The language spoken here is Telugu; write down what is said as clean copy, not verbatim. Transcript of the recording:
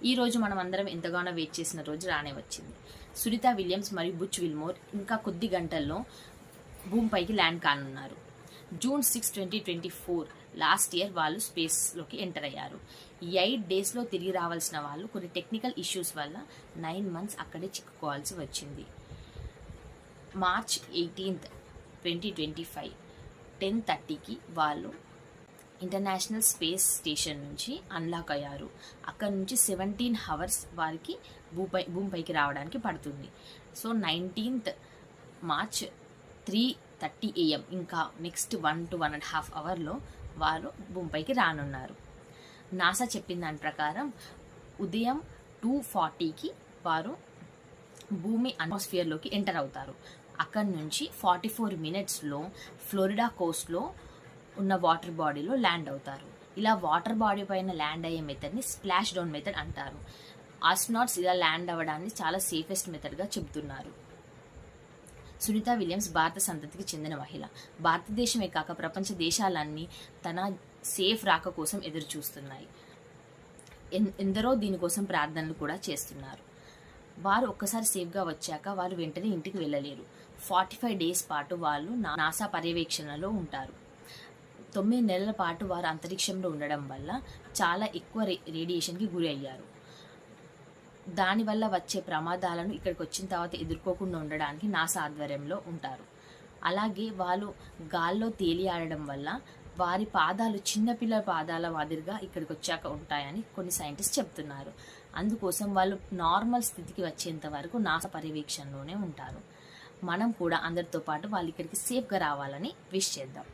ఈ రోజు మనం అందరం ఎంతగానో వెయిట్ చేసిన రోజు రానే వచ్చింది. సునీత విలియమ్స్ మరియు బుచ్ విల్మోర్ ఇంకా కొద్ది గంటల్లో భూమిపైకి ల్యాండ్ కానున్నారు. జూన్ 6, 2024 లాస్ట్ ఇయర్ వాళ్ళు స్పేస్లోకి ఎంటర్ అయ్యారు. 8 డేస్లో తిరిగి రావాల్సిన వాళ్ళు కొన్ని టెక్నికల్ ఇష్యూస్ వల్ల 9 మంత్స్ అక్కడే చిక్కుకోవాల్సి వచ్చింది. మార్చ్ 18, 2025 10:30కి వాళ్ళు ఇంటర్నేషనల్ స్పేస్ స్టేషన్ నుంచి అన్లాక్ అయ్యారు. అక్కడ నుంచి 17 అవర్స్ వారికి భూమిపైకి రావడానికి పడుతుంది. సో 19th మార్చ్ 3:30 AM ఇంకా నెక్స్ట్ 1 to 1.5 అవర్లో వారు భూమిపైకి రానున్నారు. నాసా చెప్పిన దాని ప్రకారం ఉదయం 2:40కి వారు భూమి అట్మాస్ఫియర్లోకి ఎంటర్ అవుతారు. అక్కడి నుంచి 44 మినిట్స్లో ఫ్లోరిడా కోస్ట్లో ఉన్న వాటర్ బాడీలో ల్యాండ్ అవుతారు. ఇలా వాటర్ బాడీ పైన ల్యాండ్ అయ్యే మెథడ్ని స్ప్లాష్ డౌన్ మెథడ్ అంటారు. ఆస్ట్రోనాట్స్ ఇలా ల్యాండ్ అవ్వడాన్ని చాలా సేఫెస్ట్ మెథడ్గా చెబుతున్నారు. సునీత విలియమ్స్ భారత సంతతికి చెందిన మహిళ. భారతదేశమే కాక ప్రపంచ దేశాలన్నీ తన సేఫ్ రాక కోసం ఎదురు చూస్తున్నాయి. ఎందరో దీనికోసం ప్రార్థనలు కూడా చేస్తున్నారు. వారు ఒక్కసారి సేఫ్గా వచ్చాక వారు వెంటనే ఇంటికి వెళ్ళలేరు. 45 డేస్ పాటు వాళ్ళు నాసా పర్యవేక్షణలో ఉంటారు. 9 నెలల పాటు వారు అంతరిక్షంలో ఉండడం వల్ల చాలా ఎక్కువ రేడియేషన్కి గురి అయ్యారు. దానివల్ల వచ్చే ప్రమాదాలను ఇక్కడికి వచ్చిన తర్వాత ఎదుర్కోకుండా ఉండడానికి నాసా ఆధ్వర్యంలో ఉంటారు. అలాగే వాళ్ళు గాల్లో తేలియాడడం వల్ల వారి పాదాలు చిన్నపిల్లల పాదాల మాదిరిగా ఇక్కడికి వచ్చాక ఉంటాయని కొన్ని సైంటిస్ట్ చెప్తున్నారు. అందుకోసం వాళ్ళు నార్మల్ స్థితికి వచ్చేంత వరకు నాసా పర్యవేక్షణలోనే ఉంటారు. మనం కూడా అందరితో పాటు వాళ్ళు ఇక్కడికి సేఫ్గా రావాలని విష్ చేద్దాం.